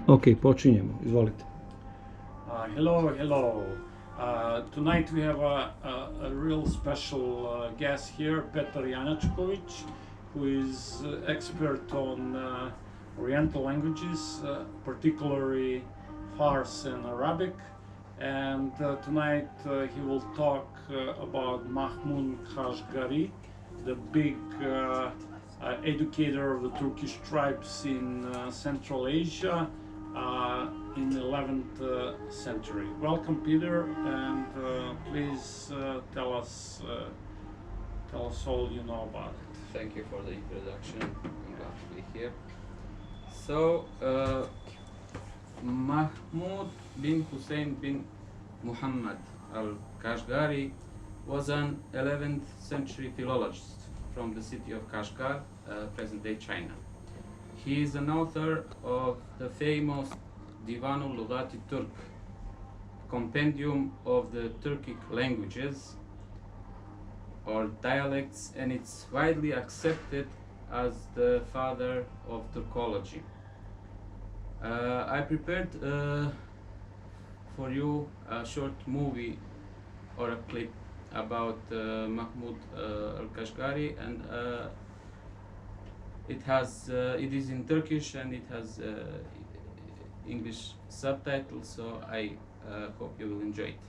Ok, počinjemo. Izvolite. Hello. Tonight we have a real special guest here, Petar Janačković, who is expert on Oriental languages, particularly Fars and Arabic. And tonight he will talk about Mahmud Kašgari, the big educator of the Turkish tribes in Central Asia in the 11th century. Welcome, Peter, and please tell us all you know about it. Thank you for the introduction. I'm glad to be here. So, Mahmud bin Hussayn bin Muhammed al-Kashgari was an 11th century philologist from the city of Kašgar, present-day China. He is an author of the famous Dīwān Lughāt al-Turk, compendium of the Turkic languages or dialects, and it's widely accepted as the father of Turkology. I prepared for you a short movie or a clip about Mahmud al-Kashgari, and it is in Turkish and it has English subtitles, so I hope you will enjoy it.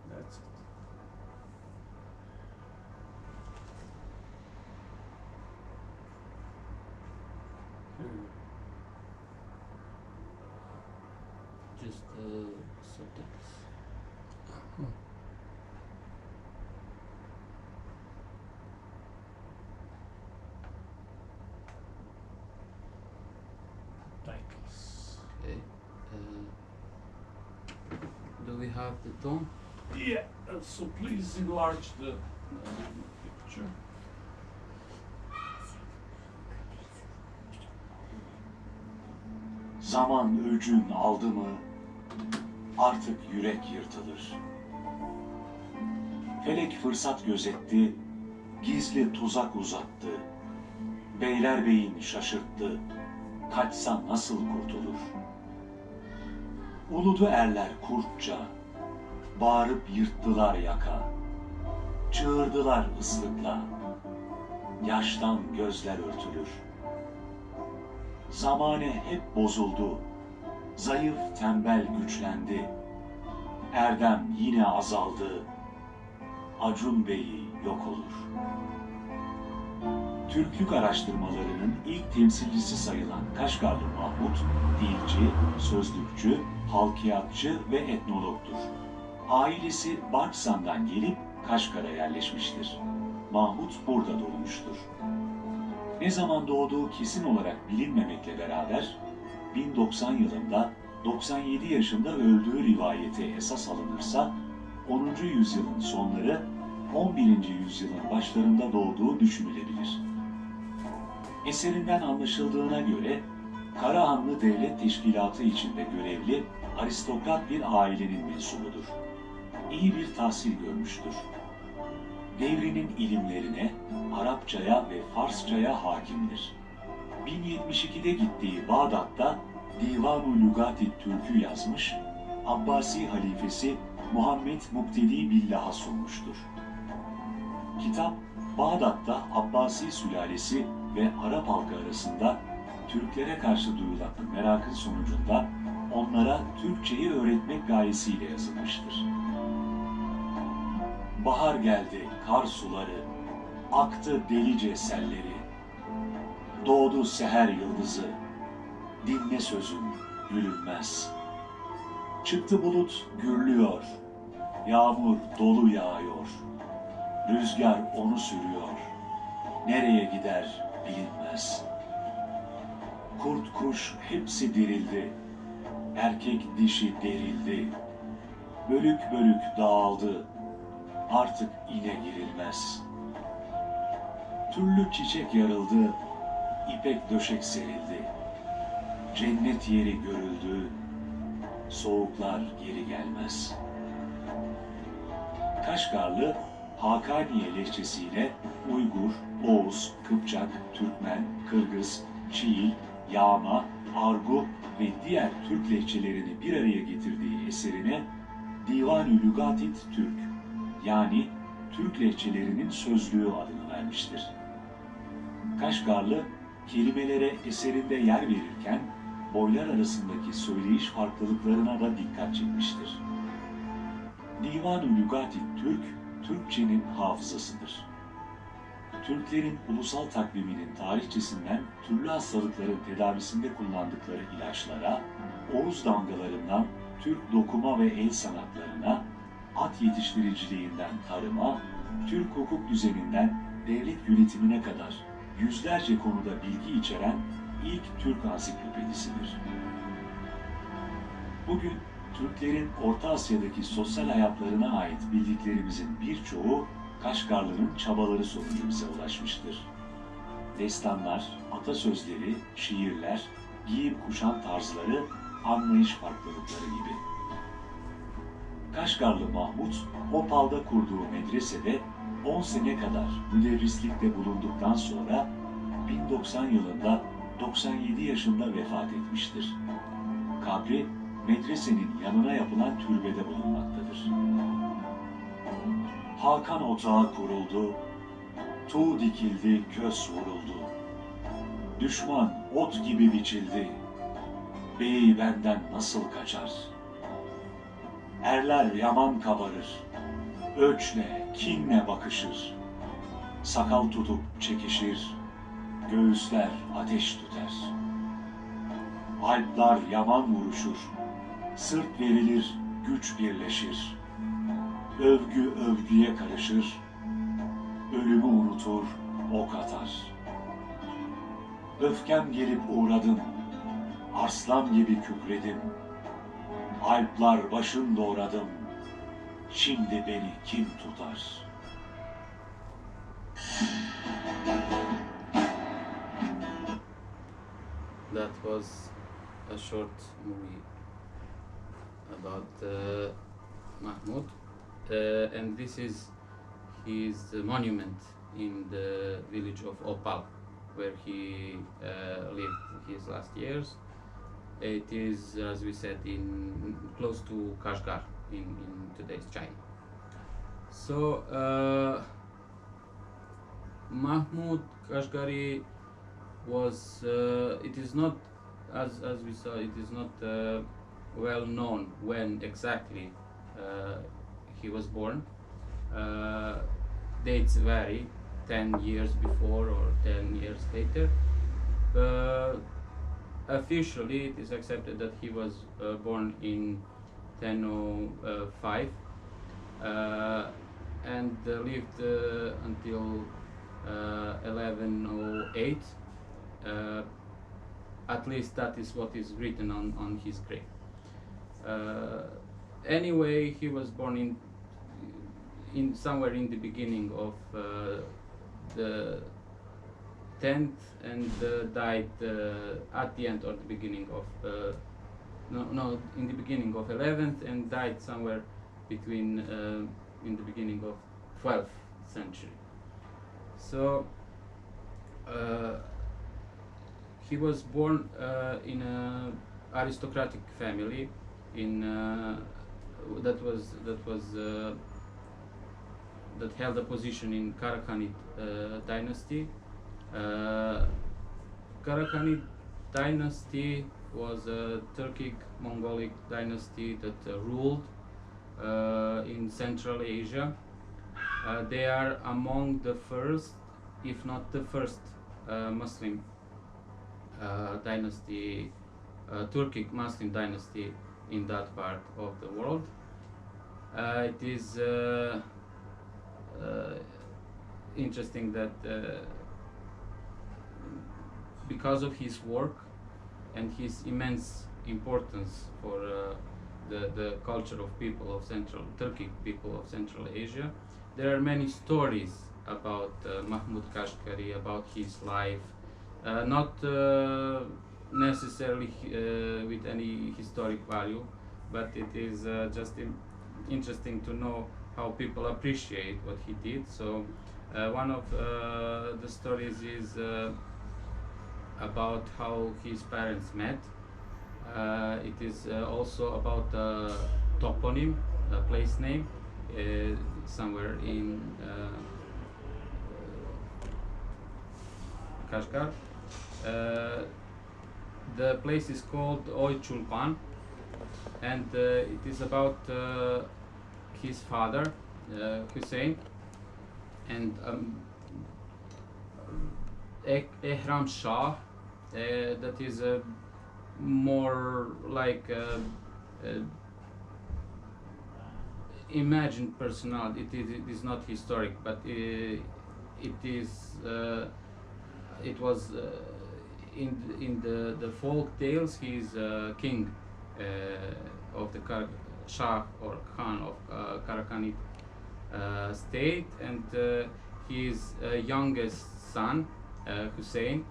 That's it. Just subtitles. Titles. Okay. Do we have the tone? Yeah, so please enlarge the picture. Zaman öcün aldı mı, artık yürek yırtılır. Felek fırsat gözetti, gizli tuzak uzattı. Beylerbeyin şaşırttı, kaçsa nasıl kurtulur? Uludu erler kurtça, bağırıp yırttılar yaka. Çığırdılar ıslıkla, yaştan gözler örtülür. Zamane hep bozuldu, zayıf tembel güçlendi. Erdem yine azaldı, Acun Bey'i yok olur. Türklük araştırmalarının ilk temsilcisi sayılan Kaşgarlı Mahmûd, dilci, sözlükçü, halkiyatçı ve etnologdur. Ailesi Barksan'dan gelip Kaşgar'a yerleşmiştir. Mahmud burada doğmuştur. Ne zaman doğduğu kesin olarak bilinmemekle beraber 1090 yılında 97 yaşında öldüğü rivayeti esas alınırsa 10. yüzyılın sonları 11. yüzyılın başlarında doğduğu düşünülebilir. Eserinden anlaşıldığına göre Karahanlı Devlet Teşkilatı içinde görevli aristokrat bir ailenin mensubudur. İyi bir tahsil görmüştür. Devrinin ilimlerine, Arapçaya ve Farsçaya hakimdir. 1072'de gittiği Bağdat'ta Dīwān Lughāt Türk'ü yazmış, Abbasi halifesi Muhammed Muktedi Billah'a sunmuştur. Kitap, Bağdat'ta Abbasi sülalesi ve Arap halkı arasında Türklere karşı duyulan merakın sonucunda onlara Türkçeyi öğretmek gayesiyle yazılmıştır. Bahar geldi, kar suları, aktı delice selleri. Doğdu seher yıldızı, dinle sözüm, gülünmez. Çıktı bulut, gürlüyor, yağmur dolu yağıyor. Rüzgar onu sürüyor, nereye gider bilinmez. Kurt kuş hepsi dirildi, erkek dişi derildi. Bölük bölük dağıldı, artık ine girilmez. Türlü çiçek yarıldı, ipek döşek serildi. Cennet yeri görüldü, soğuklar geri gelmez. Kaşgarlı, Hakaniye lehçesiyle Uygur, Oğuz, Kıpçak, Türkmen, Kırgız, Çiğil, Yağma, Argu ve diğer Türk lehçelerini bir araya getirdiği eserine Dīwān Lughāt Türk, yani Türk lehçelerinin sözlüğü adını vermiştir. Kaşgarlı, kelimelere eserinde yer verirken boylar arasındaki söyleyiş farklılıklarına da dikkat çekmiştir. Dīwān Lughāt Türk, Türkçenin hafızasıdır. Türklerin ulusal takviminin tarihçesinden türlü hastalıkların tedavisinde kullandıkları ilaçlara, Oğuz damgalarından Türk dokuma ve el sanatlarına, at yetiştiriciliğinden tarıma, Türk hukuk düzeninden devlet yönetimine kadar yüzlerce konuda bilgi içeren ilk Türk ansiklopedisidir. Bugün Türklerin Orta Asya'daki sosyal hayatlarına ait bildiklerimizin birçoğu Kaşgarlı'nın çabaları sonucu bize ulaşmıştır. Destanlar, atasözleri, şiirler, giyim kuşam tarzları, anlayış farklılıkları gibi. Kaşgarlı Mahmud, Opal'da kurduğu medresede 10 sene kadar müderrislikte bulunduktan sonra 1090 yılında 97 yaşında vefat etmiştir. Kabri, medresenin yanına yapılan türbede bulunmaktadır. Hakan otağı kuruldu, tuğ dikildi, kös vuruldu. Düşman ot gibi biçildi, bey benden nasıl kaçar? Erler yaman kabarır, öçle, kinle bakışır. Sakal tutup çekişir, göğüsler ateş tüter. Alpler yaman vuruşur, sırt verilir, güç birleşir. Övgü övgüye karışır, ölümü unutur, ok atar. Öfkem gelip uğradım, arslan gibi kükredim. Alpler başın doğradım, şimdi beni kim tutar? That was a short movie about Mahmud, and this is his monument in the village of Opal, where he lived his last years. It is, as we said, in close to Kašgar in today's China. So Mahmud Kašgari was, it is not, as we saw, it is not well known when exactly he was born. Dates vary, 10 years before or 10 years later. Officially, it is accepted that he was born in 1005 and lived until 1108. At least that is what is written on his grave. Anyway, he was born in somewhere in the beginning of the 10th and died at the end or the beginning of in the beginning of 11th and died somewhere between in the beginning of 12th century. So he was born in an aristocratic family in that held a position in Karakhanid dynasty. Karakhanid dynasty was a Turkic Mongolic dynasty that ruled in Central Asia. They are among the first, if not the first, Muslim dynasty, Turkic Muslim dynasty in that part of the world. It is interesting that because of his work and his immense importance for the culture of people of Turkic people of Central Asia. There are many stories about Mahmud Kašgari, about his life, not necessarily with any historic value, but it is just interesting to know how people appreciate what he did. So one of the stories is about how his parents met. It is also about a toponym, a place name, somewhere in Kašgar. The place is called Oy Chulpan, and it is about his father, Hussayn, and Ehram Shah, that is more like imagined personality. It is not historic, but it was in the folk tales. He is king of the Shah or Khan of Karakhanid state, and his youngest son, Hussayn,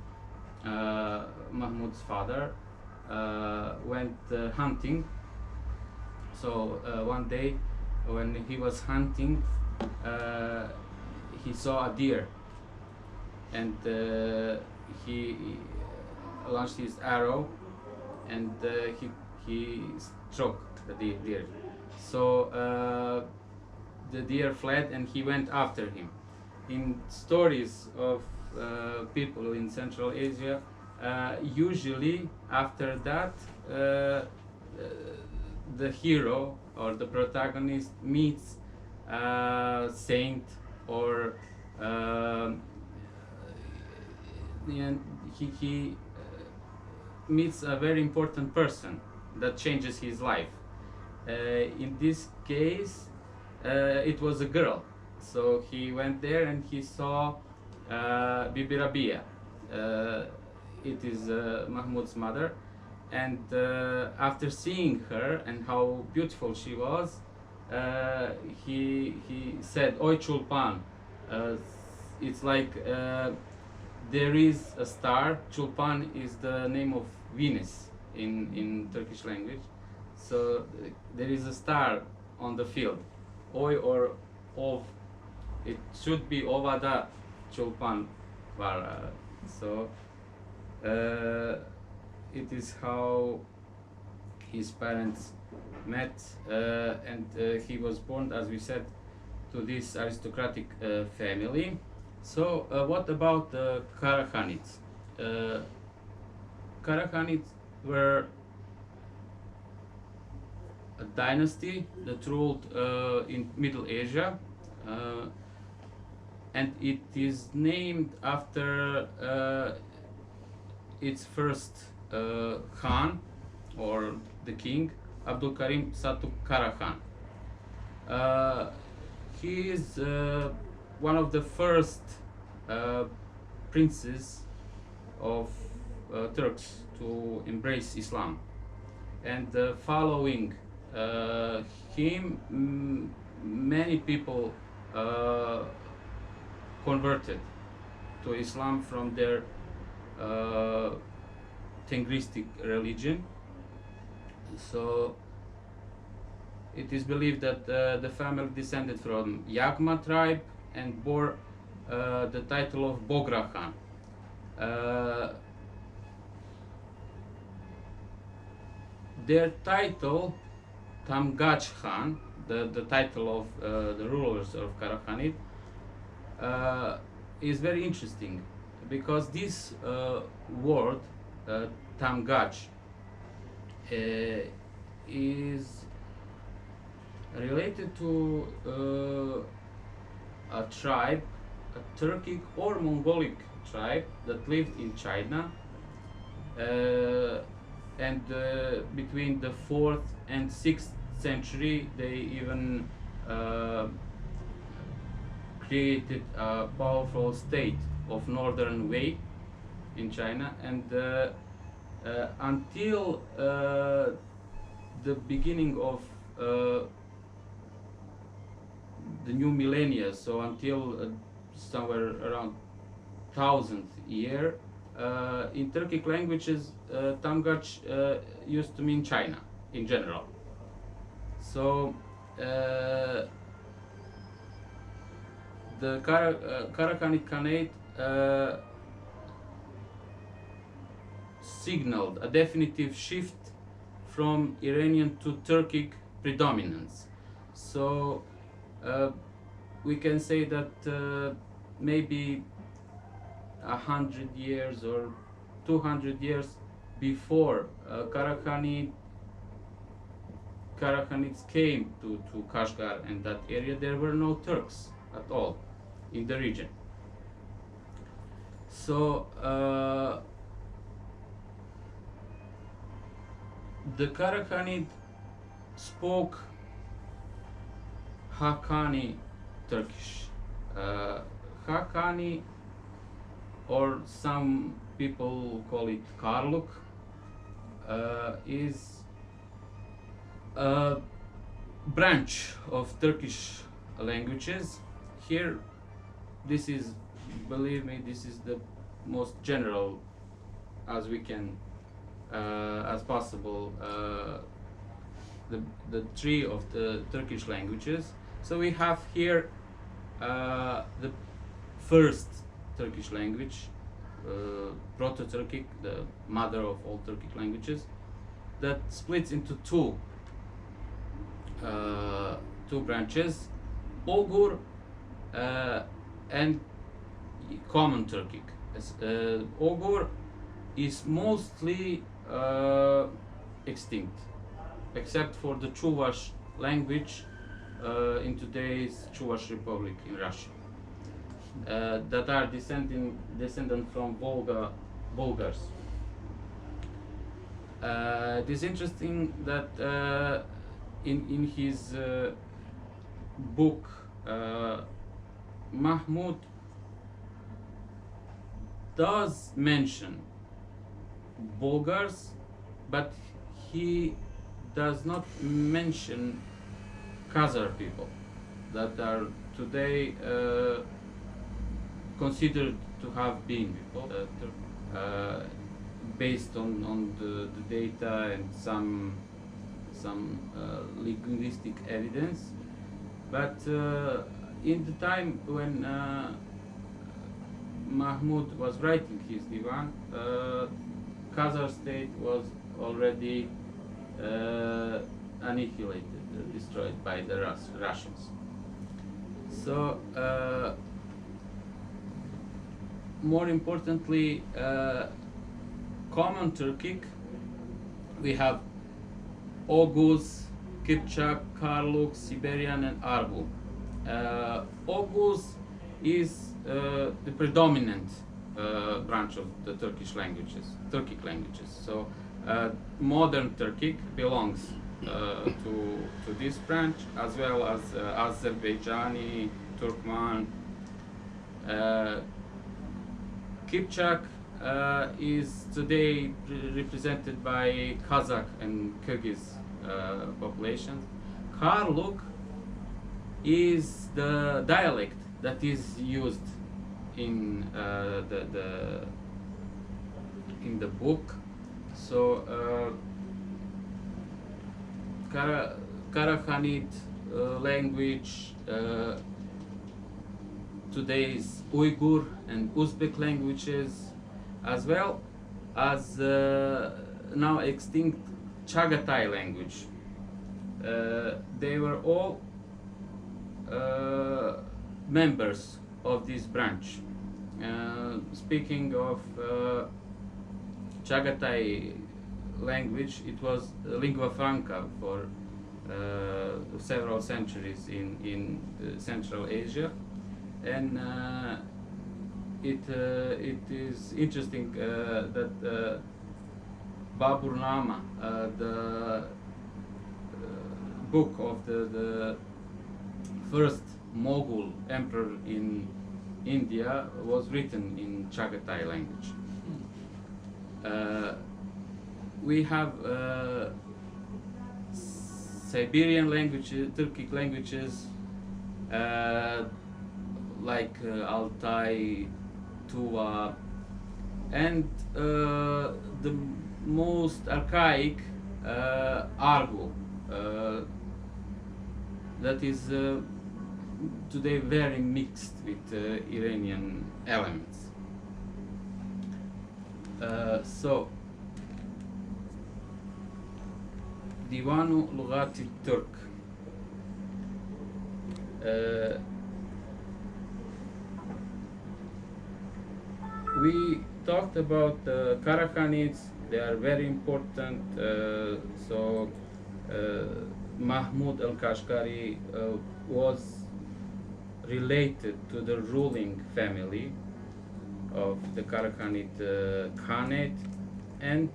Mahmud's father, went hunting. So one day when he was hunting, he saw a deer, and he launched his arrow, and he struck the deer. So the deer fled, and he went after him. In stories of people in Central Asia, usually after that the hero or the protagonist meets a saint, or he meets a very important person that changes his life. In this case, it was a girl. So he went there and he saw Bibi Rabia. It is Mahmud's mother, and after seeing her and how beautiful she was, he said, "Oy Chulpan." It's like there is a star. Chulpan is the name of Venus in Turkish language. So there is a star on the field. Oy or ov. It should be Ovada Chulpan var. So it is how his parents met, and he was born, as we said, to this aristocratic family. So what about the Karakhanids? Karakhanids were a dynasty that ruled in Middle Asia, and it is named after its first Khan, or the king, Abdul Karim Satuk Karakhan. He is one of the first princes of Turks to embrace Islam, and following him, many people converted to Islam from their Tengristic religion. So it is believed that the family descended from Yagma tribe and bore the title of Bogra Khan. Their title, Tamgach Khan, the title of the rulers of Karakhanid, is very interesting, because this word, Tamgach, is related to a tribe, a Turkic or Mongolic tribe that lived in China, and between the 4th and 6th century they even created a powerful state of Northern Wei in China, and until the beginning of the new millennia, so until somewhere around 1000th year, in Turkic languages, Tamgaç used to mean China in general. So the Karahanid Khanate signaled a definitive shift from Iranian to Turkic predominance. So we can say that maybe 100 years or 200 years before Karahanids came to Kašgar and that area, there were no Turks at all in the region. So the Karahanid spoke Haqqani Turkish. Haqqani, or some people call it Karluk, is a branch of Turkish languages. Here, this is, believe me, this is the most general as we can, as possible, the tree of the Turkish languages. So we have here the first Turkish language, Proto-Turkic, the mother of all Turkic languages, that splits into two branches, Oghur and Common Turkic. Oghur is mostly extinct, except for the Chuvash language in today's Chuvash Republic in Russia, that are descendant from Bulgars. It is interesting that in his book Mahmud does mention Bulgars, but he does not mention Khazar people that are today considered to have been people, based on the data and some linguistic evidence. But in the time when Mahmud was writing his Divan, Khazar state was already annihilated, destroyed by the Russians. So more importantly, Common Turkic, we have Oghuz, Kipchak, Karluk, Siberian, and Argu. Oghuz is the predominant branch of the Turkic languages. So modern Turkic belongs to this branch, as well as Azerbaijani, Turkmen. Kipchak is today represented by Kazakh and Kyrgyz populations. Karluk is the dialect that is used in the book. So Karahanid language, today's Uyghur and Uzbek languages, as well as now extinct Chagatai language. They were all members of this branch. Speaking of Chagatai language, it was lingua franca for several centuries in Central Asia, and it is interesting that Baburnama, the book of the first Mughal emperor in India, was written in Chagatai language. we have Siberian languages, Turkic languages, like Altai, Tuva, and the most archaic Argo, that is today very mixed with Iranian elements. So, Dīwān Lughāt al-Turk. We talked about the Karakhanids. They are very important. So Mahmud al-Kashgari was related to the ruling family of the Karakhanid Khanate, and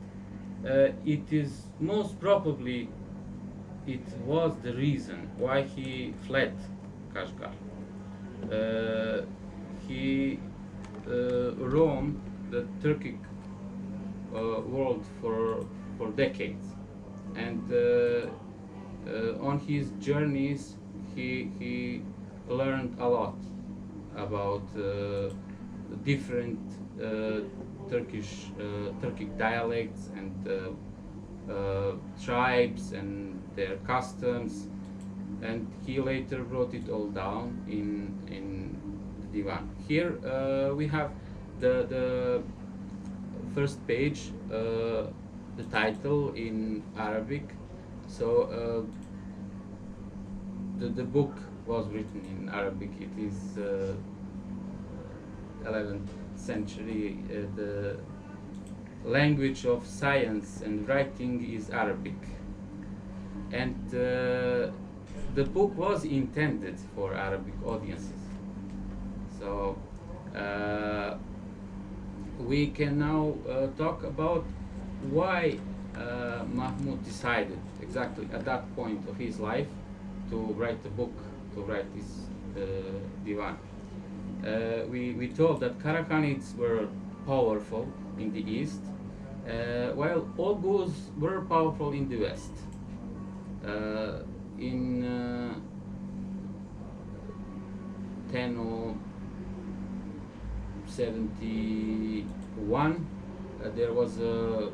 it is most probably it was the reason why he fled Kašgar. He roamed the Turkic world for decades, and on his journeys he learned a lot about different Turkic dialects and tribes and their customs, and he later wrote it all down in the Diwan. Here we have the first page, the title in Arabic. So the book was written in Arabic. It is 11th century. The language of science and writing is Arabic, and the book was intended for Arabic audiences. So we can now talk about why Mahmud decided exactly at that point of his life to write a book, to write this divan. We told that Karakhanids were powerful in the east, while Oghuz were powerful in the west. In 1071, there was a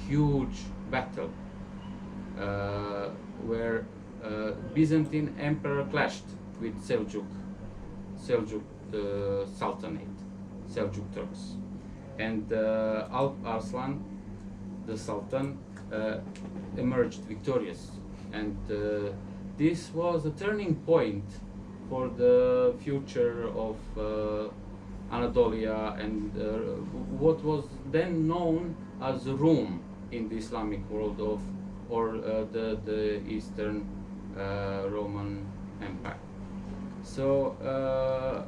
huge battle where Byzantine emperor clashed with Seljuk Sultanate, Seljuk Turks, and Alp Arslan, the Sultan, emerged victorious, and this was a turning point for the future of Anatolia and what was then known as Rome in the Islamic world or the Eastern Roman Empire. So the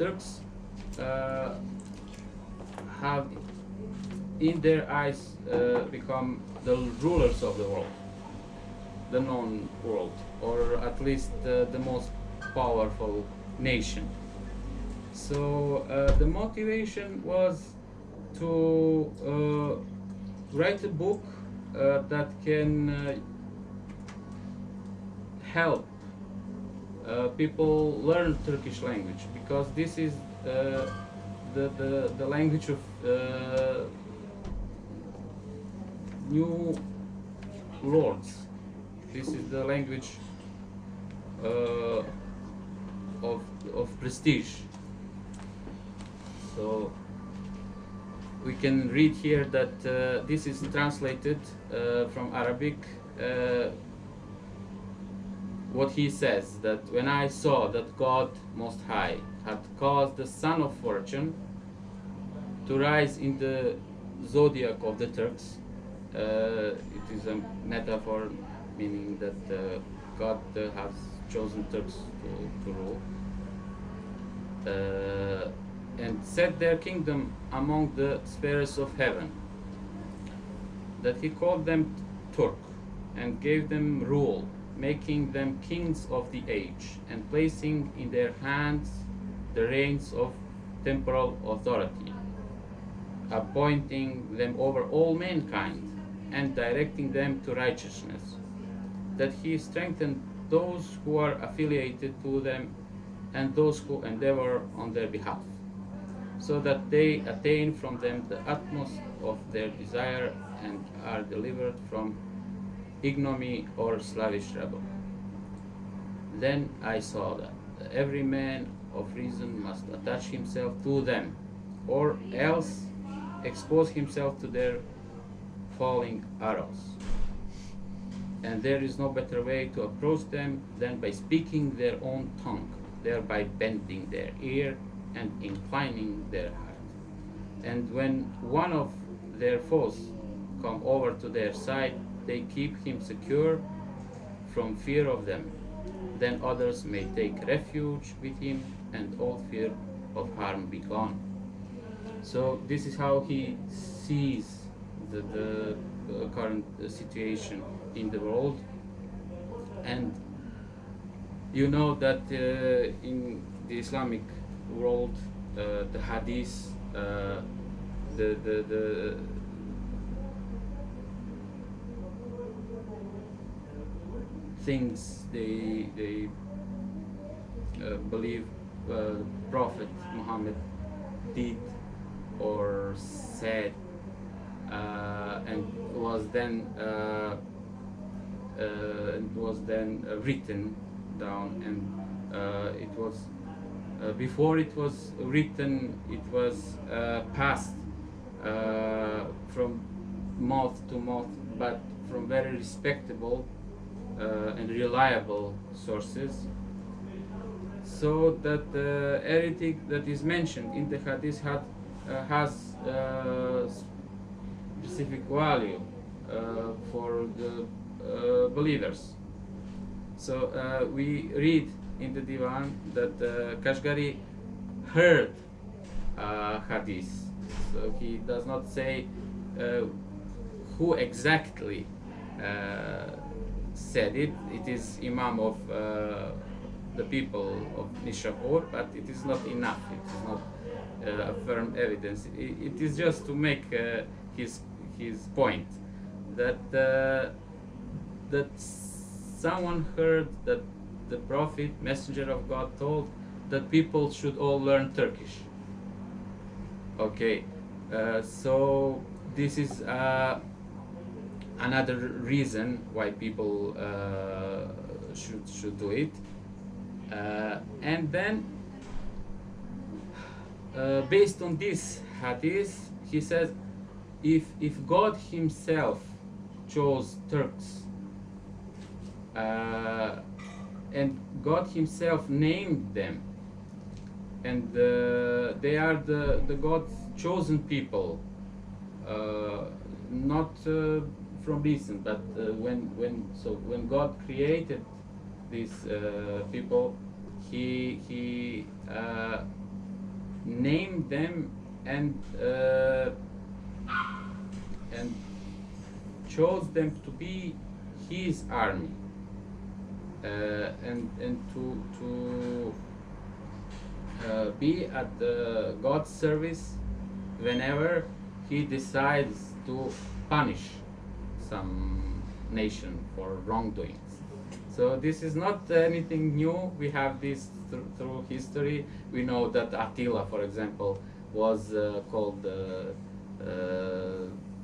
Turks have in their eyes become the rulers of the world, the known world, or at least the most powerful nation. So the motivation was to write a book that can help people learn Turkish language, because this is the language of new lords. This is the language of prestige. So we can read here that this is translated from Arabic. What he says, that when I saw that God Most High had caused the sun of fortune to rise in the zodiac of the Turks, it is a metaphor meaning that God has chosen Turks to rule, and set their kingdom among the spheres of heaven, that he called them Turk and gave them rule, making them kings of the age and placing in their hands the reins of temporal authority. appointing them over all mankind and directing them to righteousness, that he strengthened those who are affiliated to them and those who endeavor on their behalf, so that they attain from them the utmost of their desire and are delivered from ignominy or slavish rebel. Then I saw that every man of reason must attach himself to them, or else expose himself to their falling arrows. And there is no better way to approach them than by speaking their own tongue, thereby bending their ear and inclining their heart. And when one of their foes come over to their side, they keep him secure from fear of them. Then others may take refuge with him, and all fear of harm be gone. So this is how he sees the current situation in the world. And you know that in the Islamic world, the hadith, the things they believe Prophet Muhammad did or said, and was then written down, and it was before it was written, it was passed from mouth to mouth, but from very respectable and reliable sources, so that the heretic that is mentioned in the hadith has specific value for the believers. So we read in the Diwan that Kašgari heard hadith. So he does not say who exactly said it. It is Imam of the people of Nishapur, but it is not enough. It is not a firm evidence. It is just to make his point that that someone heard that the Prophet, Messenger of God, told that people should all learn Turkish. Okay, so this is another reason why people should do it. And then, based on this hadith, he says, if God Himself chose Turks, and God Himself named them, and they are the God's chosen people, not from recent, but when God created these people, He named them and chose them to be His army, and to be at God's service whenever He decides to punish some nation for wrongdoings. So this is not anything new. We have this through history. We know that Attila, for example, was called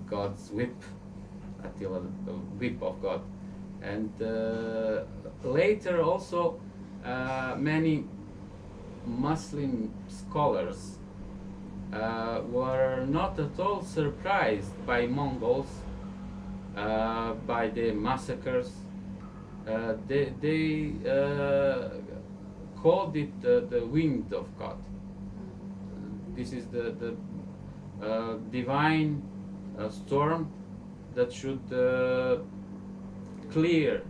God's whip. Attila, the whip of God. And later also many Muslim scholars were not at all surprised by Mongols, by the massacres. They called it the wind of God. This is the divine storm that should clear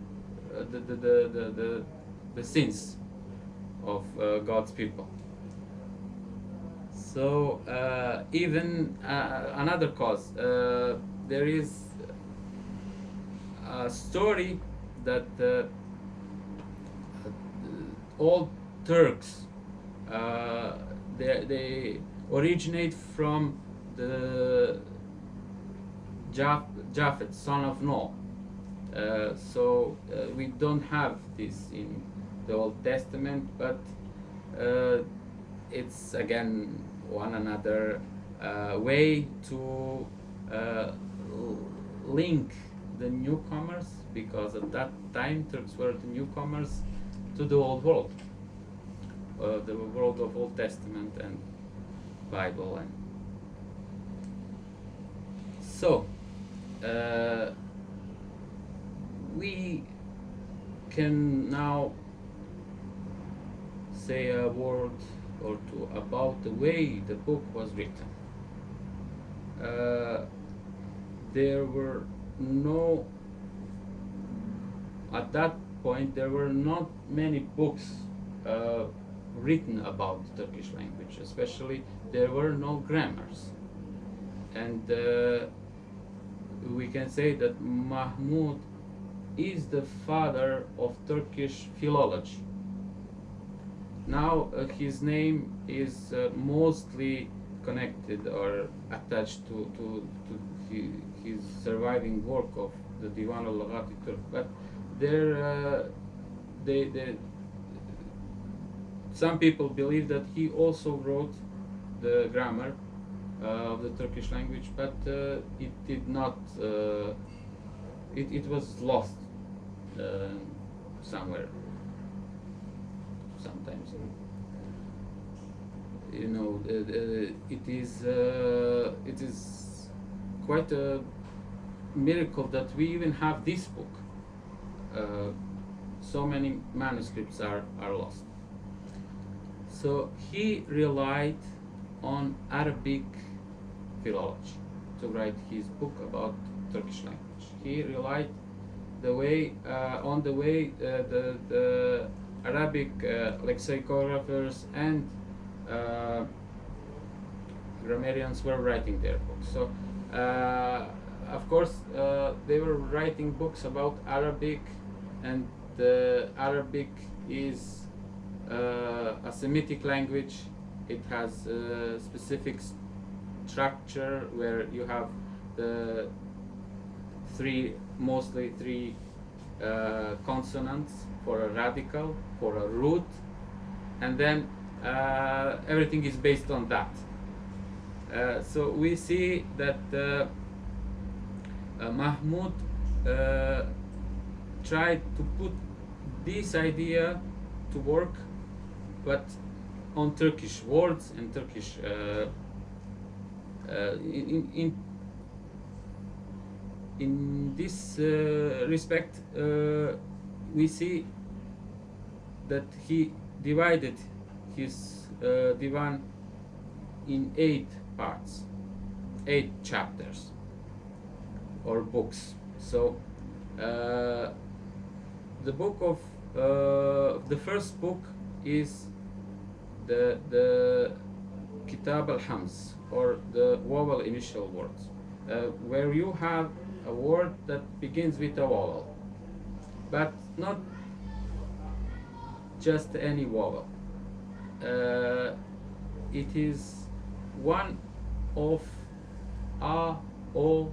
the sins of God's people. So even another cause, there is a story that all Turks, they originate from the Japhet, son of Noah. So we don't have this in the Old Testament, but it's again one another way to link the newcomers, because at that time Turks were the newcomers to the old world, the world of Old Testament and Bible. And so we can now say a word or two about the way the book was written. There were no, at that point, there were not many books written about the Turkish language, especially there were no grammars. And we can say that Mahmud is the father of Turkish philology. Now his name is mostly connected or attached to his surviving work of the Dīwān Lughāt al-Turk, but there some people believe that he also wrote the grammar of the Turkish language, but it did not, it was lost somewhere, sometimes. You know, it is quite a miracle that we even have this book. So many manuscripts are lost. So he relied on Arabic philology to write his book about Turkish language. He relied on the way the Arabic lexicographers and grammarians were writing their books. So of course they were writing books about Arabic, and the Arabic is a Semitic language. It has a specific structure where you have the mostly three consonants for a radical, for a root, and then everything is based on that. So we see that Mahmud tried to put this idea to work, but on Turkish words and Turkish in this respect, we see that he divided his Divan in 8 parts, 8 chapters or books. So the book of the first book is the Kitab al-Hams, or the vowel initial words, where you have a word that begins with a vowel, but not just any vowel. It is one of A, O,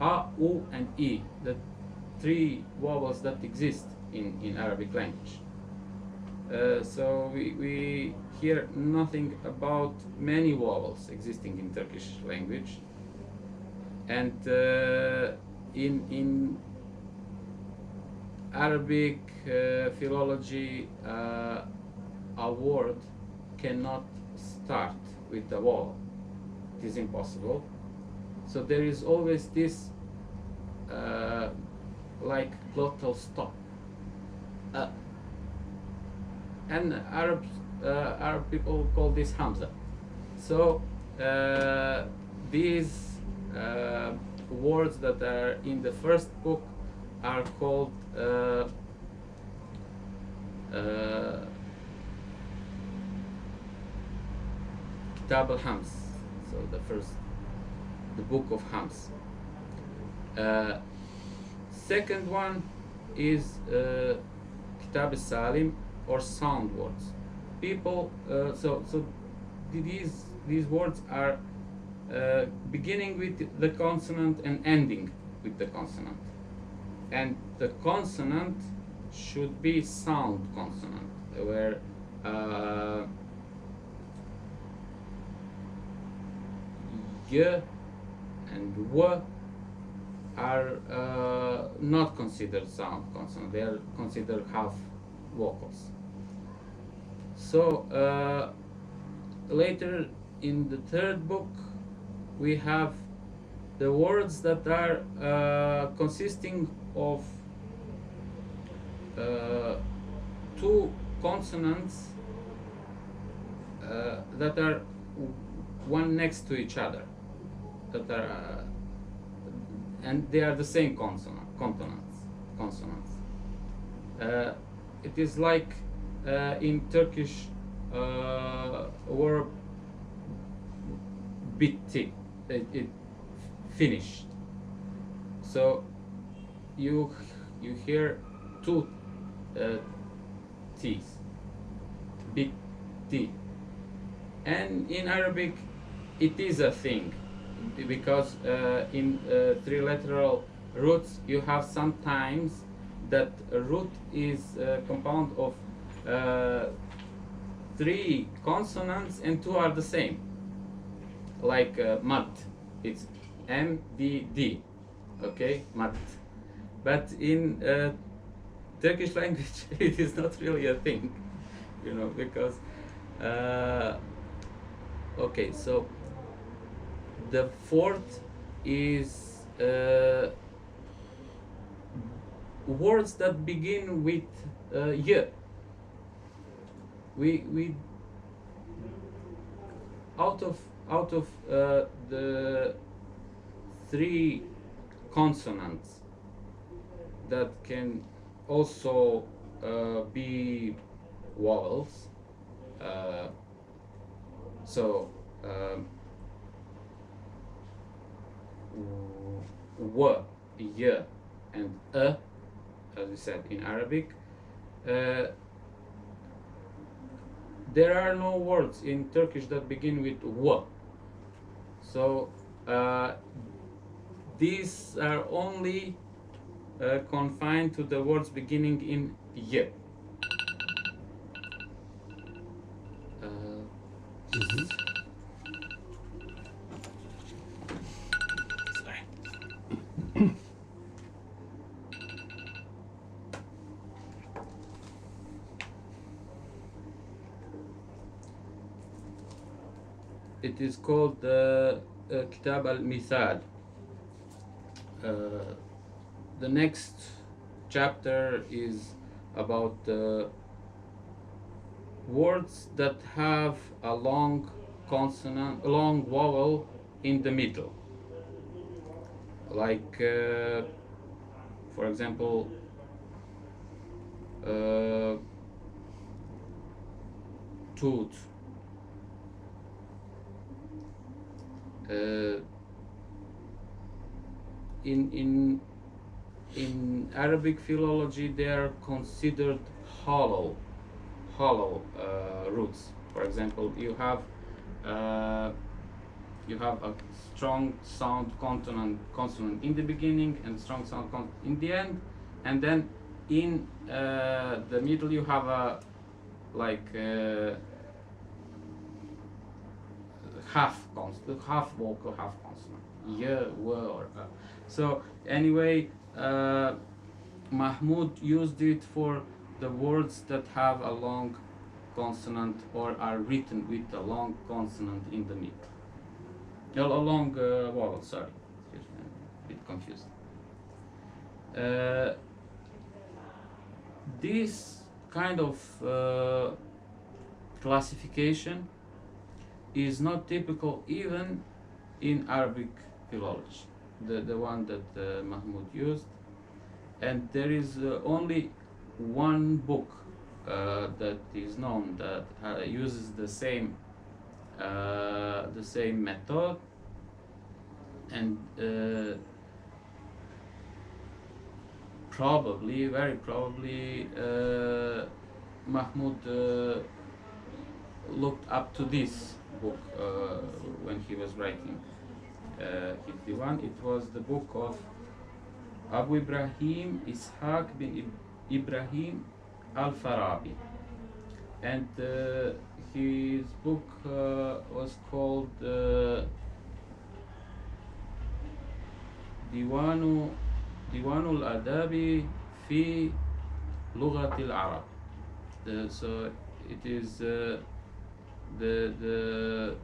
A, U, and E, the 3 vowels that exist in Arabic language. So we hear nothing about many vowels existing in Turkish language, and in Arabic philology, a word cannot start with a vowel. It is impossible. So there is always this like glottal stop. And Arab people call this Hamza. So these words that are in the first book are called Kitab al-Hams, so the book of Hams. Second one is Kitab al-Salim, or sound words. People, so these words are beginning with the consonant and ending with the consonant. And the consonant should be sound consonant, where y and w are not considered sound consonant. They are considered half vocals. So later in the third book we have the words that are consisting of two consonants that are one next to each other, that are and they are the same consonants. It is like in Turkish word bitti, it finished. So you hear two T's, big T, and in Arabic it is a thing, because in trilateral roots you have sometimes that a root is a compound of three consonants and two are the same, like mad, it's M-D-D, okay, mad. But in Turkish language it is not really a thing, you know, because okay, so the fourth is words that begin with y. We out of the three consonants that can also be vowels. So w, y, and as we said in Arabic, there are no words in Turkish that begin with w. So these are only confined to the words beginning in y. It is called Kitab al-Mithal. The next chapter is about words that have a long consonant, a long vowel in the middle. Like, for example, tooth. In Arabic philology, they are considered hollow roots. For example, you have a strong sound consonant in the beginning and strong sound consonant in the end, and then in the middle you have a half vocal, half consonant, y, w, or so anyway, Mahmud used it for the words that have a long consonant or are written with a long consonant in the middle. A long vowel, sorry, I'm a bit confused. This kind of classification is not typical even in Arabic philology, the one that Mahmud used, and there is only one book that is known that uses the same method, and very probably Mahmud looked up to this book when he was writing his diwan. It was the book of Abu Ibrahim Ishaq bin Ibrahim al-Farabi, and his book was called ديوان الآداب في لغة العرب. So it is the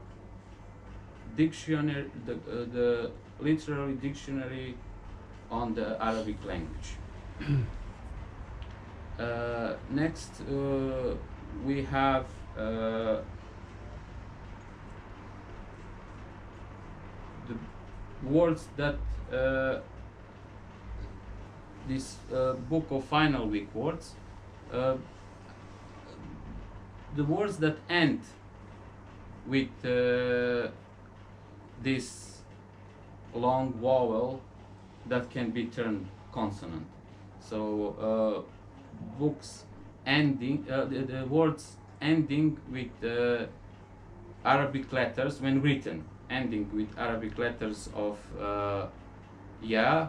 dictionary, the literary dictionary on the Arabic language. Next, we have the words that this book of final week words, the words that end with this long vowel that can be turned consonant. So books ending, the words ending with Arabic letters when written, ending with Arabic letters of ya,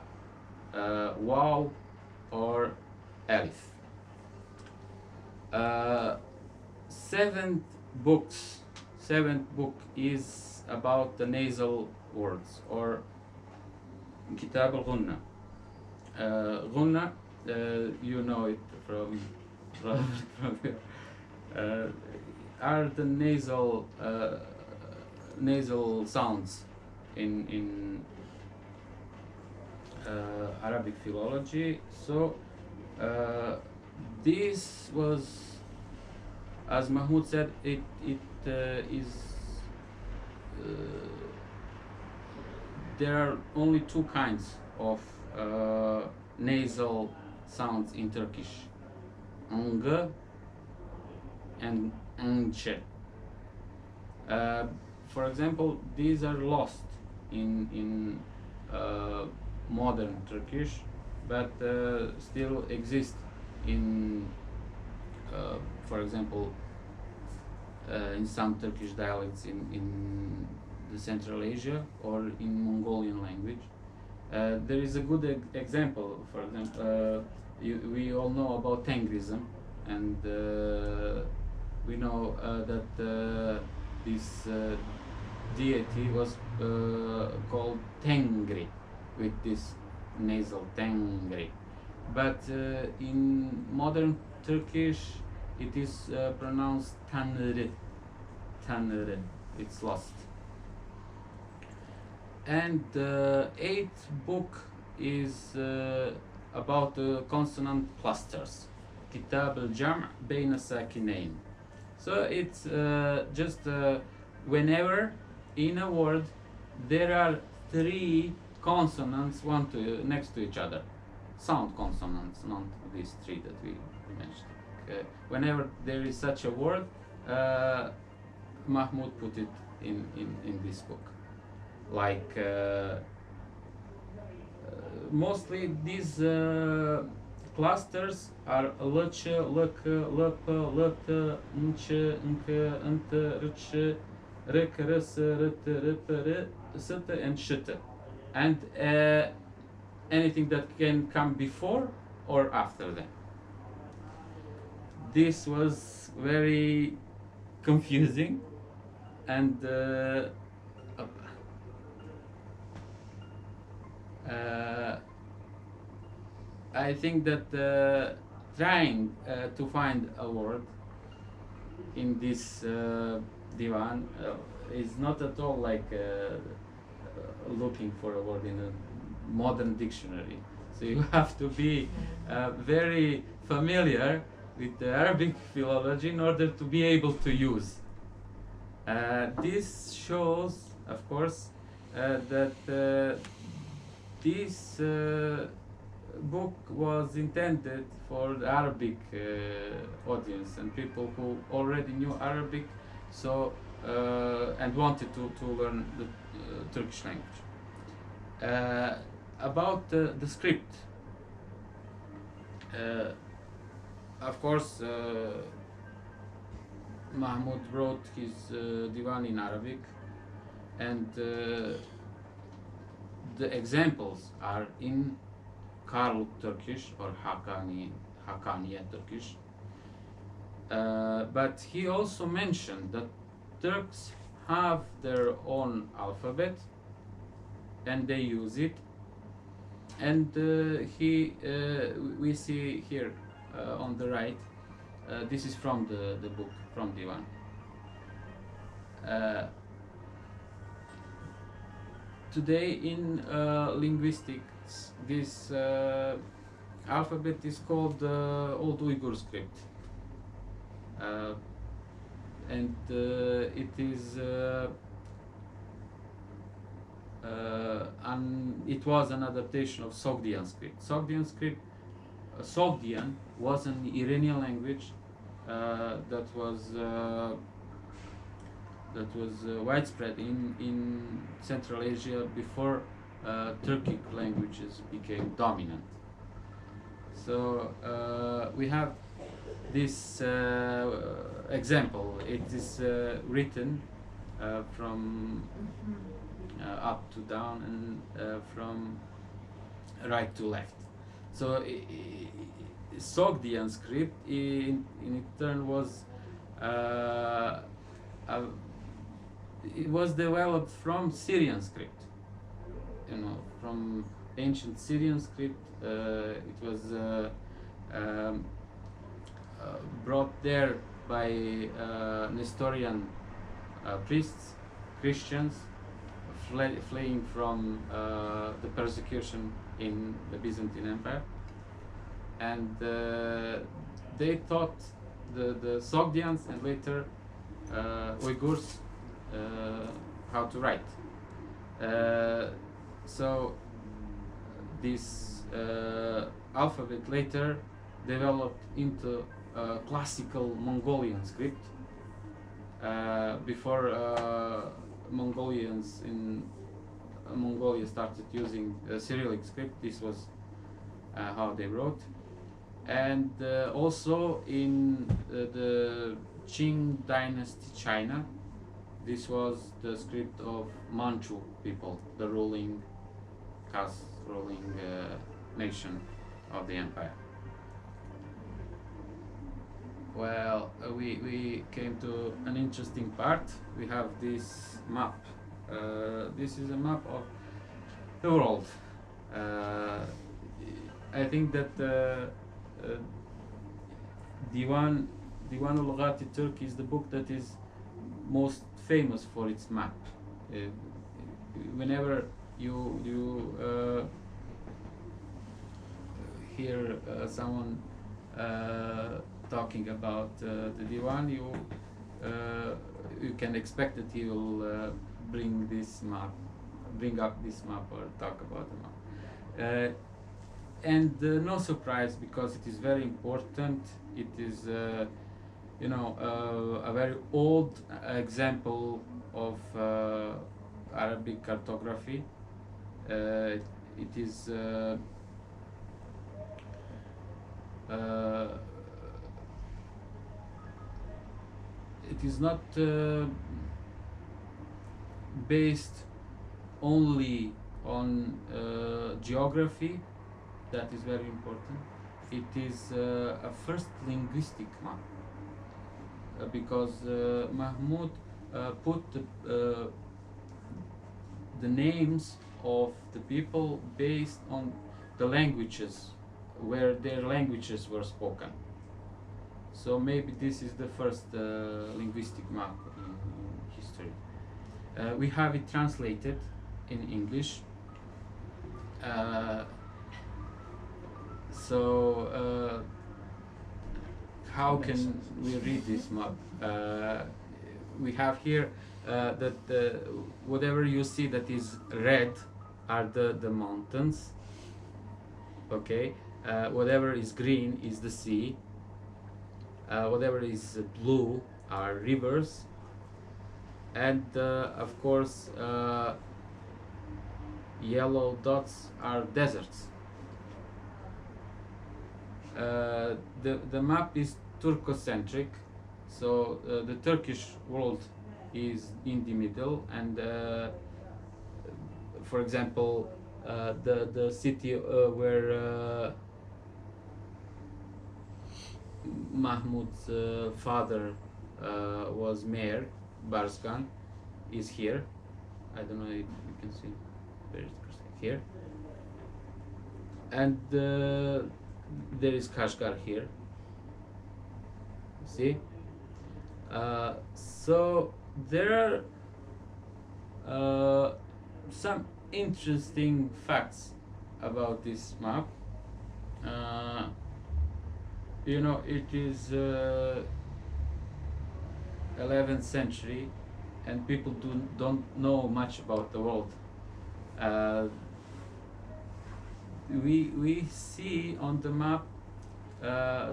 waw, or alif. Seventh book is about the nasal words, or Kitab al-Ghunna. Ghunna, you know it from are the nasal sounds in Arabic philology. So this was, as Mahmud said, it is there are only two kinds of nasal sounds in Turkish: ng and nç. For example, these are lost in modern Turkish, but still exist in, for example, in some Turkish dialects in the Central Asia or in Mongolian language. There is a good example. For example, we all know about Tengrism, and we know that this deity was called Tengri, with this nasal Tengri. But in modern Turkish, it is pronounced Tanrı. Tanrı. It's lost. And the eighth book is about consonant clusters. Kitab al-Jam' bayna sakinayn. So it's just whenever in a word there are three consonants next to each other, sound consonants, not these three that we mentioned. Whenever there is such a word, Mahmud put it in this book. Like mostly these clusters are lç, lk, lp, lt, nç, nk, nt, rç, rk, rs, rt, rp, r, st, and şt, and anything that can come before or after them. This was very confusing, and I think that trying to find a word in this diwan is not at all like looking for a word in a modern dictionary. So you have to be very familiar with the Arabic philology in order to be able to use. This shows, of course, that this book was intended for the Arabic audience and people who already knew Arabic, so and wanted to learn the Turkish language. About the script, of course, Mahmud wrote his diwan in Arabic, and the examples are in Karluk Turkish or Hakaniye Turkish. But he also mentioned that Turks have their own alphabet and they use it. And we see here on the right, this is from the book, from Dīwān. Today in linguistics, this alphabet is called Old Uyghur script. And it is it was an adaptation of Sogdian script. Sogdian was an Iranian language that was widespread in Central Asia before Turkic languages became dominant. So we have this example. It is written from up to down and from right to left. So Sogdian script in turn was it was developed from Syrian script. You know, from ancient Syrian script. It was brought there by Nestorian priests, Christians, fleeing from the persecution in the Byzantine Empire, and they taught the Sogdians and later Uyghurs how to write. So this alphabet later developed into classical Mongolian script. Before Mongolians in Mongolia started using Cyrillic script, this was how they wrote. And also in the Qing dynasty China, this was the script of Manchu people, the ruling caste, ruling nation of the empire. Well, we came to an interesting part. We have this map. This is a map of the world. I think that Dīwān Lughāt Turk is the book that is most famous for its map. Whenever you hear someone talking about the Dīwān, you can expect that he will bring up this map or talk about the map. And no surprise, because it is very important. It is, you know, a very old example of Arabic cartography. It is not based only on geography. That is very important. It is a first linguistic map because Mahmud put the names of the people based on the languages where their languages were spoken. So maybe this is the first linguistic map in history. We have it translated in English. So how can we read this map? We have here that whatever you see that is red are the mountains. Okay, whatever is green is the sea. Whatever is blue are rivers, and of course yellow dots are deserts. The map is Turcocentric, so the Turkish world is in the middle, and for example the city where Mahmud's father was mayor, Barskan, is here. I don't know if you can see. Where is it? Here. And there is Kašgar here. See? So there are some interesting facts about this map. You know, it is 11th century, and people don't know much about the world. We see on the map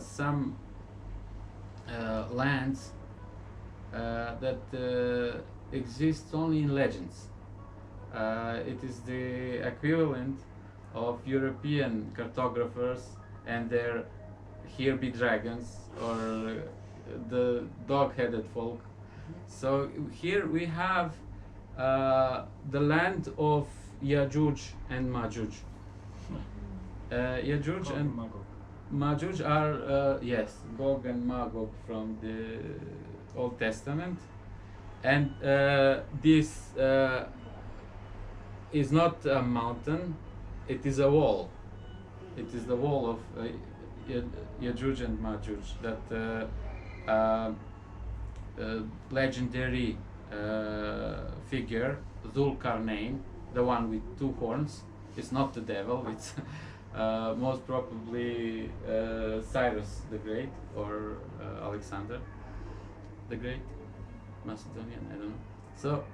some lands that exist only in legends. It is the equivalent of European cartographers and their here be dragons, or the dog-headed folk. So here we have the land of Yajuj and Majuj. Yajuj and Majuj are yes, Gog and Magog from the Old Testament, and this is not a mountain; it is a wall. It is the wall of Yajuj and Majuj, that legendary figure, Zulkarnain, the one with two horns. It's not the devil, it's most probably Cyrus the Great, or Alexander the Great, Macedonian, I don't know. So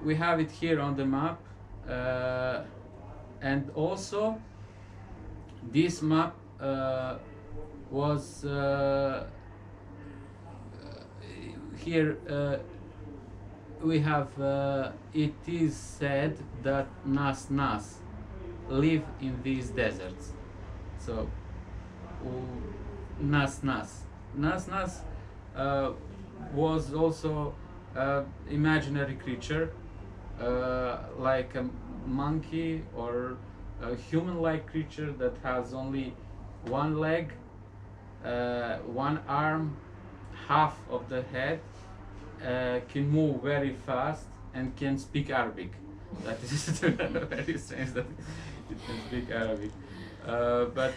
we have it here on the map, and also this map was here. We have it is said that Nas live in these deserts. So Nas was also imaginary creature, like a monkey or a human-like creature that has only one leg, one arm, half of the head, can move very fast and can speak Arabic. That is very strange that it can speak Arabic. But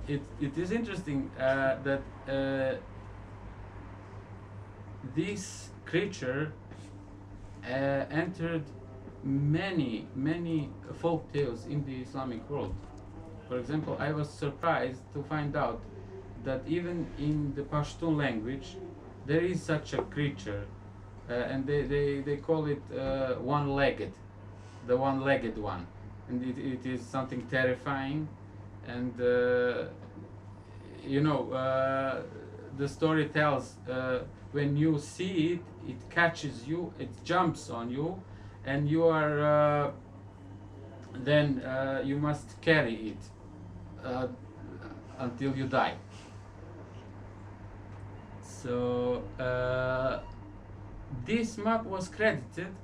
it is interesting that this creature entered many folk tales in the Islamic world. For example, I was surprised to find out that even in the Pashtun language there is such a creature, and they call it one-legged, the one-legged one, and it is something terrifying. And you know, the story tells when you see it, it catches you, it jumps on you, and you are then you must carry it until you die. So this map was credited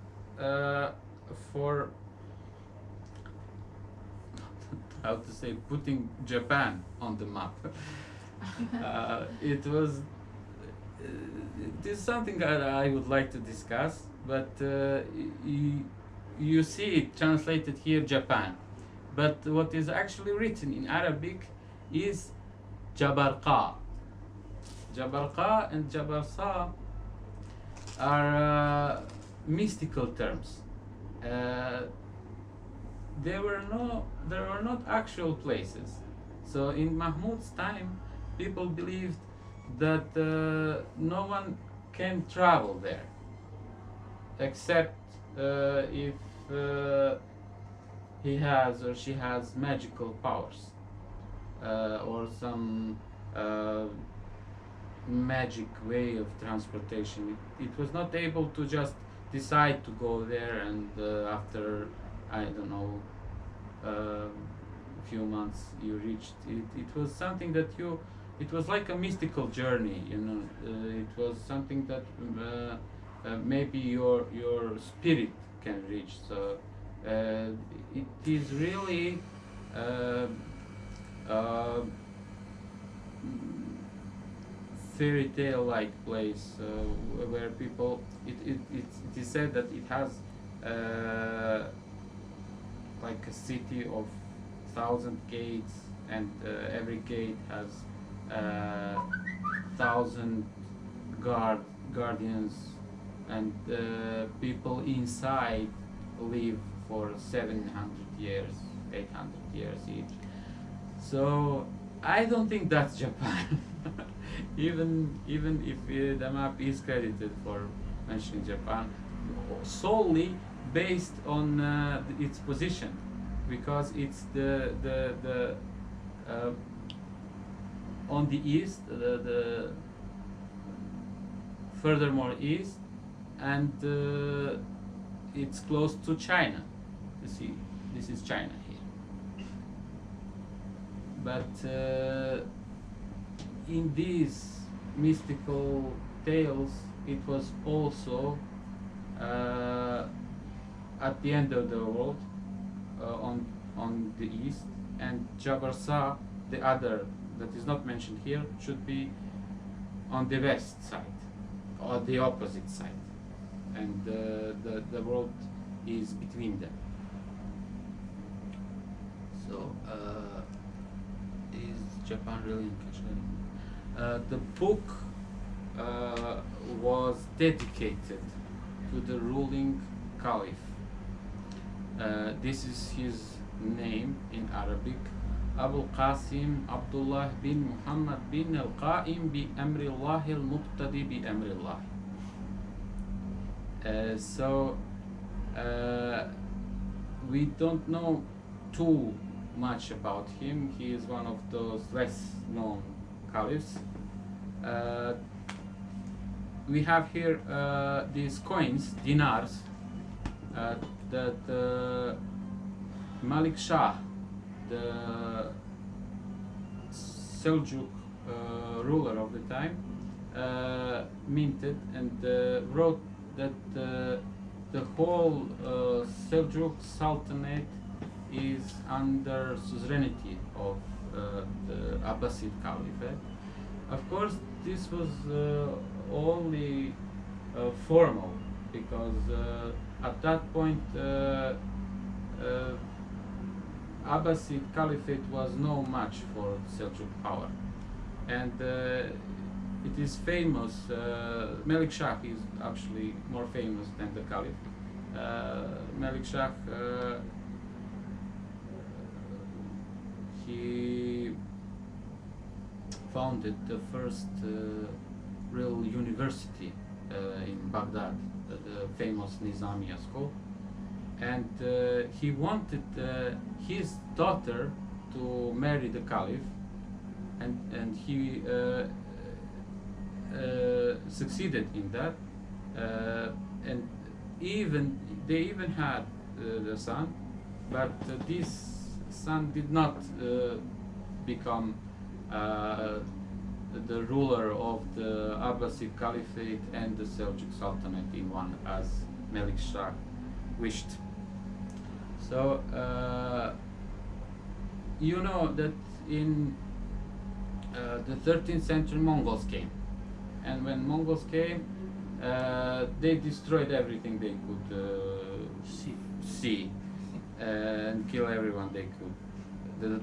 for how to say, putting Japan on the map. It is something that I would like to discuss, but you see it translated here, Japan. But what is actually written in Arabic is Jabarqa. Jabarqa and Jabarsa are mystical terms. There were not actual places. So in Mahmud's time, people believed that no one can travel there, except if he has or she has magical powers, or some magic way of transportation. It was not able to just decide to go there and after, I don't know, few months you reached it. It was something that it was like a mystical journey, you know. It was something that maybe your spirit can reach. So it is really fairy tale like place where people it is said that it has like a city of 1,000 gates, and every gate has 1,000 guardians, and people inside live for 700 years, 800 years each. So I don't think that's Japan. even if the map is credited for mentioning Japan, solely based on its position, because it's the on the east, the furthermore east, and it's close to China. You see, this is China here. But in these mystical tales, it was also at the end of the world, on the east, and Jabarsa, the other that is not mentioned here, should be on the west side, or the opposite side, and the world is between them. So is Japan really in Kashgar? The book was dedicated to the ruling caliph. This is his name in Arabic: Abu Qasim Abdullah bin Muhammad bin al-Qa'im bi Amrillah al-Muqtadi bi Amrillah. So we don't know too much about him. He is one of those less known caliphs. We have here these coins, dinars, that Malik Shah, the Seljuk ruler of the time, minted, and wrote that the whole Seljuk Sultanate is under suzerainty of the Abbasid Caliphate. Of course, this was only formal, because at that point Abbasid Caliphate was no match for Seljuk power, and it is famous. Malik Shah is actually more famous than the Caliph. Malik Shah, he founded the first real university in Baghdad, the famous Nizamiya school, and he wanted his daughter to marry the Caliph, and he succeeded in that, and they even had the son, but this son did not become the ruler of the Abbasid Caliphate and the Seljuk Sultanate in one, as Malik Shah wished. So you know that in the 13th century Mongols came, and when Mongols came, they destroyed everything they could see and kill everyone they could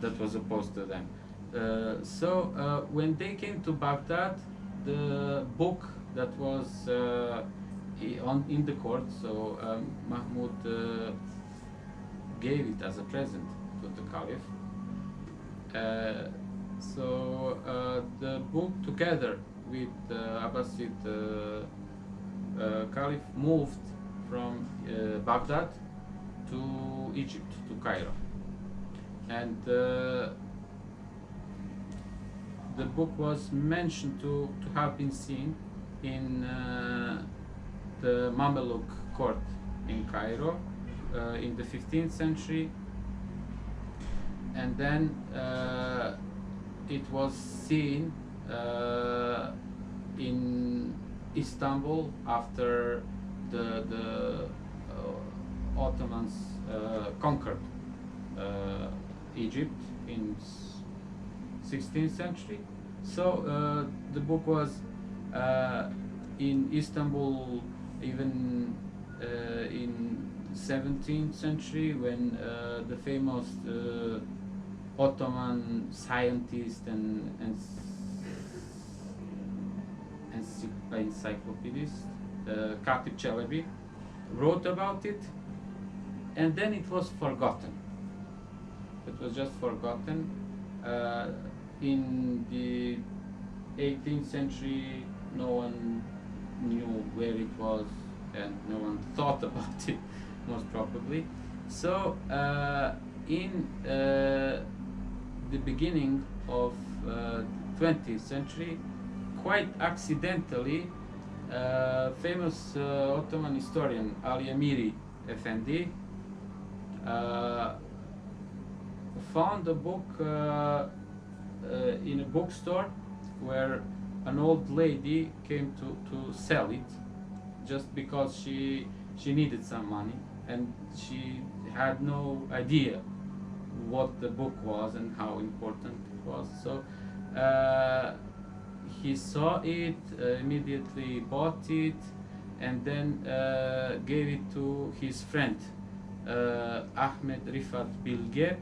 that was opposed to them. So when they came to Baghdad, the book that was in the court, so Mahmud gave it as a present to the Caliph. So the book, together with the Abbasid Caliph, moved from Baghdad to Egypt, to Cairo, and the book was mentioned to have been seen in the Mameluke court in Cairo in the 15th century, and then it was seen in Istanbul after the Ottomans conquered Egypt in 16th century. So the book was in Istanbul even in 17th century when the famous Ottoman scientist and encyclopedist Katip Çelebi wrote about it, and then it was forgotten. It was just forgotten. In the 18th century, no one knew where it was, and no one thought about it, most probably. So, in the beginning of 20th century, quite accidentally, famous Ottoman historian Ali Emiri Efendi found a book in a bookstore where an old lady came to sell it just because she needed some money, and she had no idea what the book was and how important it was. So he saw it, immediately bought it, and then gave it to his friend Ahmed Rifat Bilge.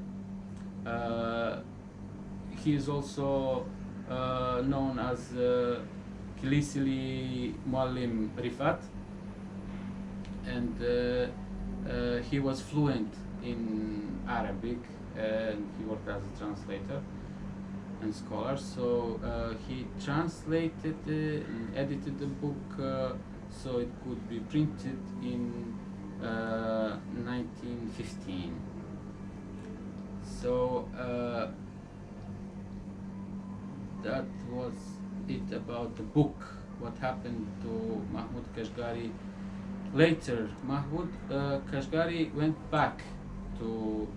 He is also known as Kilisili Muallim Rifat, and he was fluent in Arabic, and he worked as a translator and scholar. So he translated and edited the book so it could be printed in 1915. So that was it about the book. What happened to Mahmud Kašgari later? Mahmud Kašgari went back to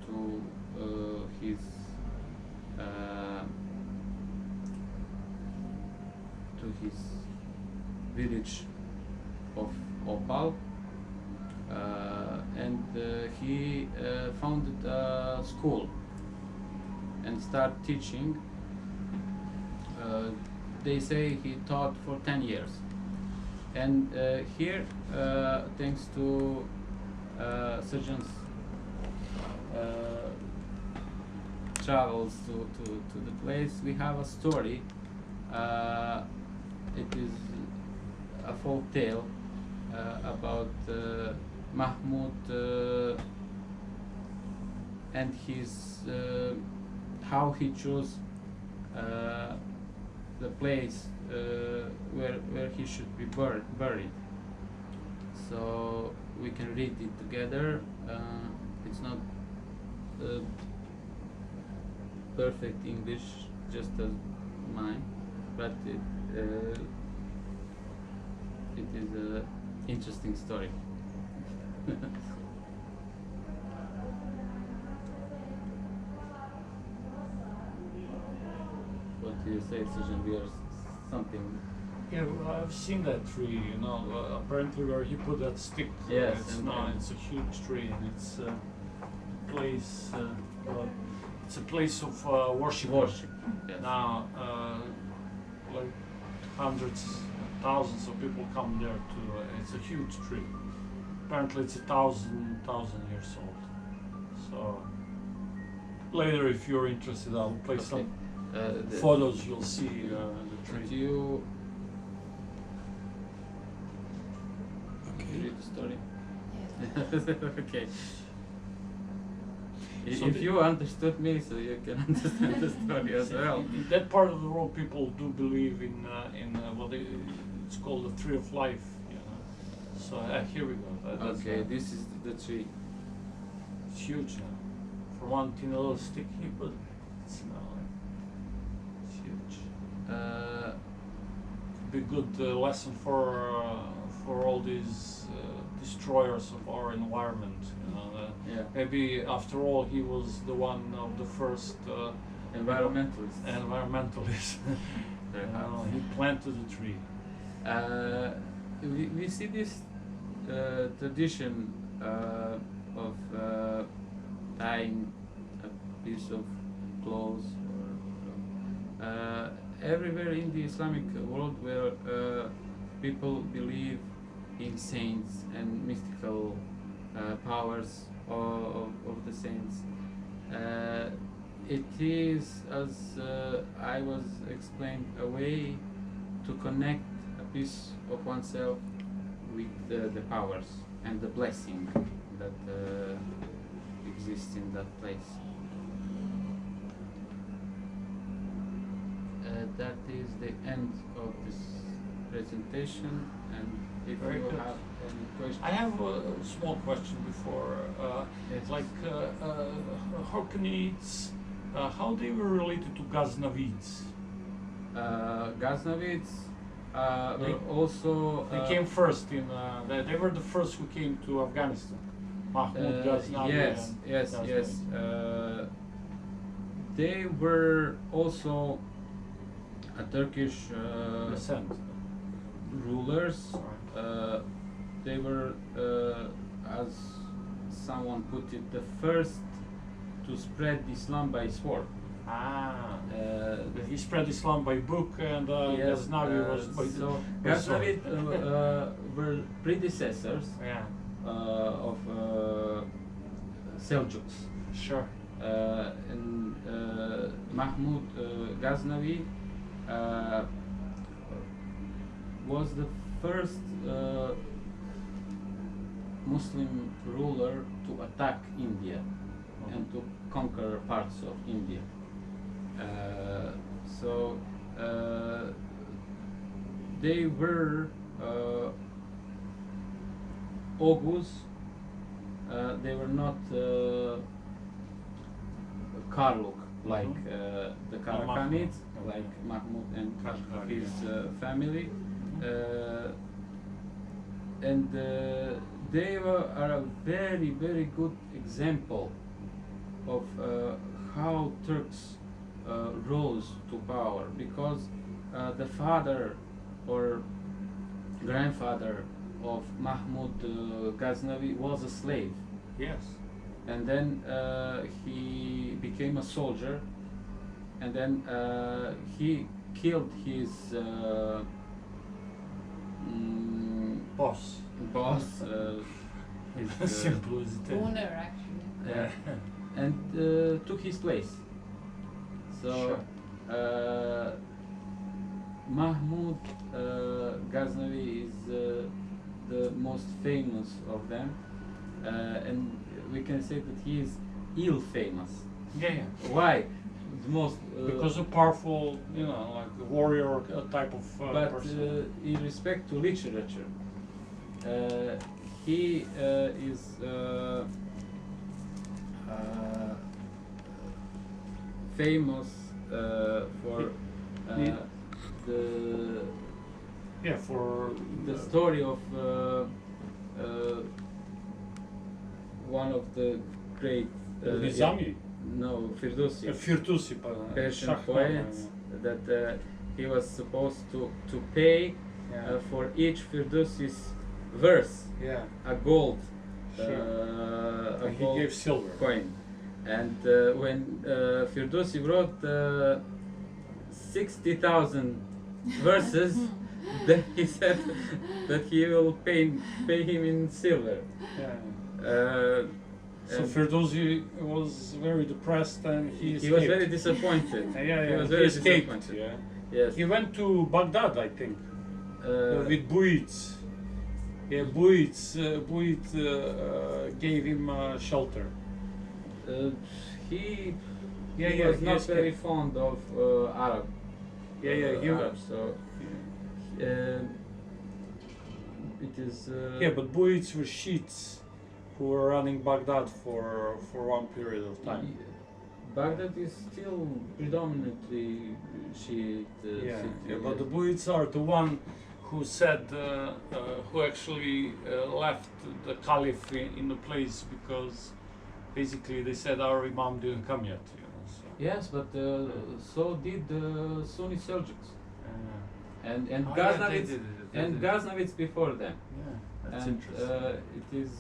his village of Opal, and he founded a school and started teaching. They say he taught for 10 years, and here, thanks to surgeons' travels to the place, we have a story. It is a folk tale about Mahmud and his how he chose the place where he should be buried. So we can read it together. It's not perfect English, just as mine, but it is an interesting story. What do you say, Sujan? We are something. Yeah, well, I've seen that tree. You know, apparently where he put that stick. Yes, it's a huge tree, and it's a place. It's a place of worship. Worship. Yes. Now, like hundreds, thousands of people come there to. It's a huge tree. Apparently, it's 1,000 years old. So later, if you're interested, I'll place some photos. You'll see the tree. Do you read the story? Yes. Okay. So if you understood me, so you can understand the story as well. In that part of the world, people do believe in what it's called the tree of life. You know. So here we go. That's, Okay, this is the tree. it's huge now. For one tiny little stick he put, it's it's huge. Could be a good lesson for all these destroyers of our environment. You know, Yeah. maybe after all he was the one of the first Environmentalists. environmentalists. Perhaps. He planted the tree. We see this tradition of tying a piece of clothes. Or, everywhere in the Islamic world where people believe in saints and mystical powers of the saints. It is, as I was explained, a way to connect a piece of oneself with the powers and the blessing that exists in that place. That is the end of this presentation, and if Very you good. have any questions. I have a small question before, Yes. like Horkanids, how they were related to Ghaznavids? Ghaznavids They- were also They came first in, they were the first who came to Afghanistan. Mahmud Ghaznavi yes, and yes, Ghaznavi. yes. They were also a Turkish Descent. rulers. Right. They were, as someone put it, the first to spread Islam by sword. Ah, Uh, he spread Islam by book, and yes, Ghaznavi was by so by sword. Ghaznavid were predecessors Yeah, of Seljuks. sure. And Mahmud Ghaznavi was the first Muslim ruler to attack India and to conquer parts of India. So they were Oghuz. They were not Karluk like the Karakhanids, Mhm. like Mahmud and Kašgari, his family. And they are a very, very good example of how Turks rose to power, because the father or grandfather of Mahmud Ghaznavi was a slave, Yes. and then he became a soldier, and then he killed his Boss. boss, his, Simple as it is. Owner, actually. yeah, and took his place. So Sure. Mahmud Ghaznavi is the most famous of them, and we can say that he is ill-famous. Yeah, yeah. Why? The most Because a powerful, like a warrior type of but person. in respect to literature, he is famous for Yeah. the Yeah, for the story of one of the great Nizami, no, Firdousi, Firdusi, Persian poets, that he was supposed to pay Yeah. for each Firdousi's verse Yeah. a gold, Sure. a And he gold gave silver. coin. And when Firdousi wrote 60,000 verses, then he said that he will pay him in silver. Yeah. So And Firdusi was very depressed, and he he was escaped. very disappointed. Yeah, yeah, He was he very escaped. disappointed. Yeah. Yes. He went to Baghdad, I think, with Buits. Yeah, Buits gave him shelter. He Yeah, was he not escaped. very fond of Arab. Yeah, he Arabs, was. so it is. Yeah, but Buits were Shiites who were running Baghdad for one period of time. Baghdad is still predominantly Shiite Yeah, city. yeah, but the Buits are the one who said, who actually left the caliph in the place, because basically they said our imam didn't come yet. So. Yes, but so did the Sunni Seljuks and Oh, yeah, Ghaznavids they did. and Ghaznavids before them. Yeah, And it is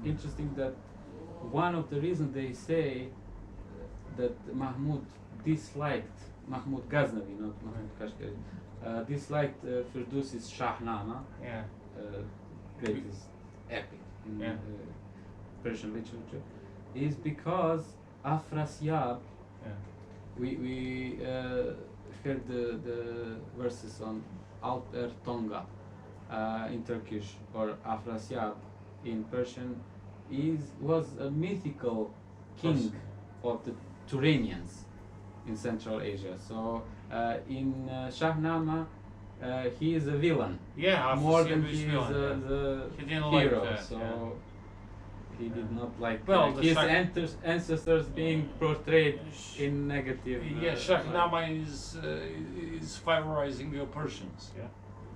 interesting that one of the reasons they say that Mahmud disliked Mahmud Ghaznavi, not Mahmud Kašgari, disliked Firdousi's Shahnama, Yeah. greatest epic in Yeah. Persian literature, is because Afrasyab. Yeah. We heard the verses on Alper Tonga in Turkish, or Afrasyab in Persian was a mythical king of the Turanians in Central Asia. So in Shahnama he is a villain, Yeah, more than Afrasyab is he is villain, the He didn't like hero. that, So yeah. he did not like Well, the his Shah- ancestors being portrayed in negative. Yeah, light. Shahnama is favorizing the Persians. Yeah.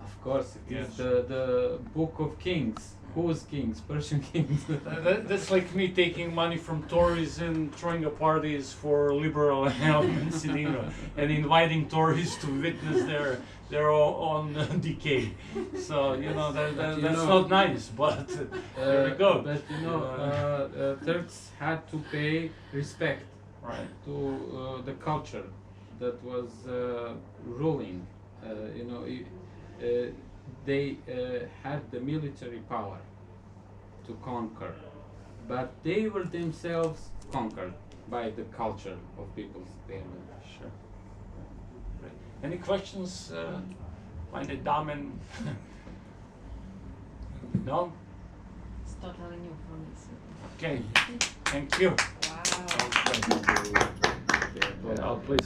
Of course, it is Yes. the book of kings. Whose kings? Persian kings. That's like me taking money from Tories and throwing a parties for liberal elements in England and inviting Tories to witness their own decay. So you know You that's know, not nice, but there we go. But you know, Turks had to pay respect Right. to the culture that was ruling. You know, they had the military power to conquer, but they were themselves conquered by the culture of peoples there. Sure. Right. Any questions? Meine Damen? No? It's totally new for me. So. Okay. Thank you. Wow. Okay. I'll please